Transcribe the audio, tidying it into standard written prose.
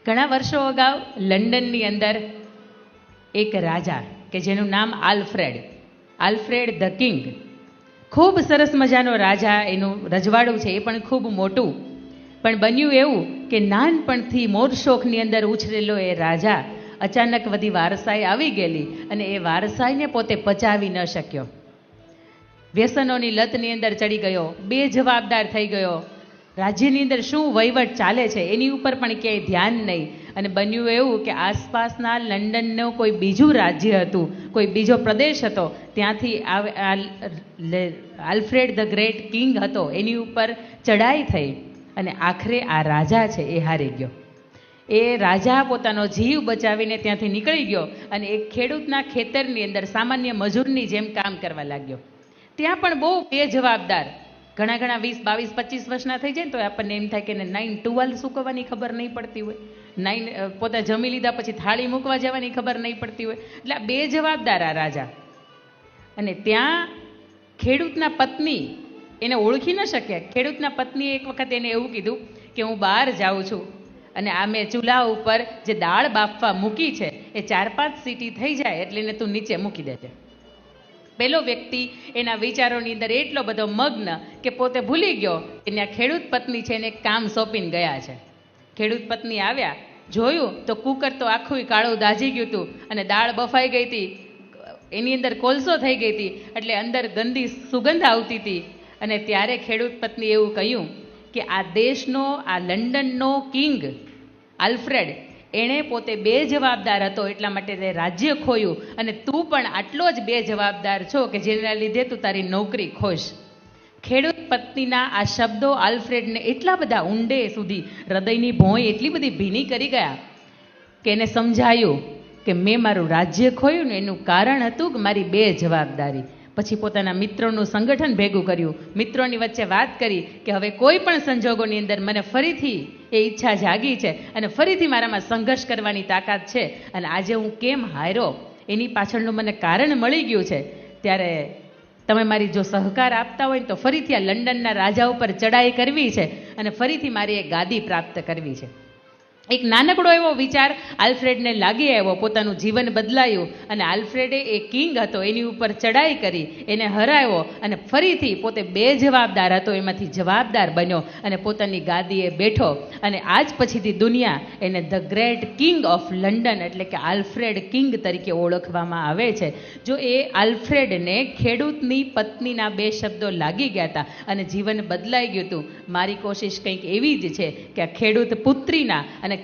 ઘણા વર્ષો અગાઉ લંડનની અંદર એક રાજા કે જેનું નામ આલ્ફ્રેડ ધ કિંગ, ખૂબ સરસ મજાનો રાજા, એનું રજવાડું છે એ પણ ખૂબ મોટું. પણ બન્યું એવું કે નાનપણથી મોરશોખની અંદર ઉછરેલો એ રાજા અચાનક બધી વારસાઈ આવી ગયેલી અને એ વારસાઈને પોતે પચાવી ન શક્યો. વ્યસનોની લતની અંદર ચડી ગયો, બેજવાબદાર થઈ ગયો. રાજ્યની અંદર શું વહીવટ ચાલે છે એની ઉપર પણ ક્યાંય ધ્યાન નહીં. અને બન્યું એવું કે આસપાસના લંડનનું કોઈ બીજું રાજ્ય હતું, કોઈ બીજો પ્રદેશ હતો, ત્યાંથી આલ્ફ્રેડ ધ ગ્રેટ કિંગ હતો, એની ઉપર ચડાઈ થઈ અને આખરે આ રાજા છે એ હારી ગયો. એ રાજા પોતાનો જીવ બચાવીને ત્યાંથી નીકળી ગયો અને એક ખેડૂતના ખેતરની અંદર સામાન્ય મજૂરની જેમ કામ કરવા લાગ્યો. ત્યાં પણ બહુ બેજવાબદાર, ઘણા 20, 22, 25 વર્ષના થઈ જાય ને તો આપણને એમ થાય કે 9 ટુવાલ સૂકવવાની ખબર નહીં પડતી હોય, પોતે જમી લીધા પછી થાળી મૂકવા જવાની ખબર નહીં પડતી હોય. એટલે આ બેજવાબદાર આ રાજા. અને ત્યાં ખેડૂતના પત્ની એને ઓળખી ન શક્યા. ખેડૂતના પત્નીએ એક વખત એને એવું કીધું કે હું બહાર જાઉં છું અને આ મેં ચૂલા ઉપર જે દાળ બાફવા મૂકી છે એ 4-5 સીટી થઈ જાય એટલે એને તું નીચે મૂકી દેજે. પેલો વ્યક્તિ એના વિચારોની અંદર એટલો બધો મગ્ન કે પોતે ભૂલી ગયો કે ત્યાં ખેડૂત પત્ની છે એને કામ સોંપીને ગયા છે. ખેડૂત પત્ની આવ્યા, જોયું તો કુકર તો આખું કાળું દાઝી ગયું હતું અને દાળ બફાઈ ગઈ હતી, એની અંદર કોલસો થઈ ગઈ હતી, એટલે અંદર ગંદી સુગંધ આવતી હતી. અને ત્યારે ખેડૂત પત્ની એવું કહ્યું કે આ દેશનો, આ લંડનનો કિંગ આલ્ફ્રેડ, એણે પોતે બેજવાબદાર હતો એટલા માટે તે રાજ્ય ખોયું અને તું પણ આટલો જ બેજવાબદાર છો કે જેના લીધે તું તારી નોકરી ખોશ. ખેડૂત પત્નીના આ શબ્દો આલ્ફ્રેડને એટલા બધા ઊંડે સુધી હૃદયની ભોંય એટલી બધી ભીની કરી ગયા કે એને સમજાયું કે મેં મારું રાજ્ય ખોયું ને એનું કારણ હતું કે મારી બેજવાબદારી. પછી પોતાના મિત્રોનું સંગઠન ભેગું કર્યું, મિત્રોની વચ્ચે વાત કરી કે હવે કોઈ પણ સંજોગોની અંદર મને ફરીથી એ ઈચ્છા જાગી છે અને ફરીથી મારામાં સંઘર્ષ કરવાની તાકાત છે અને આજે હું કેમ હાર્યો એની પાછળનું મને કારણ મળી ગયું છે. ત્યારે તમે મારી જો સહકાર આપતા હોય ને તો ફરીથી આ લંડનના રાજા ઉપર ચડાઈ કરવી છે અને ફરીથી મારી એક ગાદી પ્રાપ્ત કરવી છે. એક નાનકડો એવો વિચાર આલ્ફ્રેડને લાગી આવ્યો, પોતાનું જીવન બદલાયું અને આલ્ફ્રેડે એ કિંગ હતો એની ઉપર ચડાઈ કરી, એને હરાવ્યો અને ફરીથી પોતે બેજવાબદાર હતો એમાંથી જવાબદાર બન્યો અને પોતાની ગાદીએ બેઠો. અને આજ પછીથી દુનિયા એને the great king of London એટલે કે આલ્ફ્રેડ કિંગ તરીકે ઓળખવામાં આવે છે. જો એ આલ્ફ્રેડને ખેડૂતની પત્નીના 2 શબ્દો લાગી ગયા હતા અને જીવન બદલાઈ ગયું હતું, મારી કોશિશ કંઈક એવી જ છે કે આ ખેડૂત પુત્રીના અને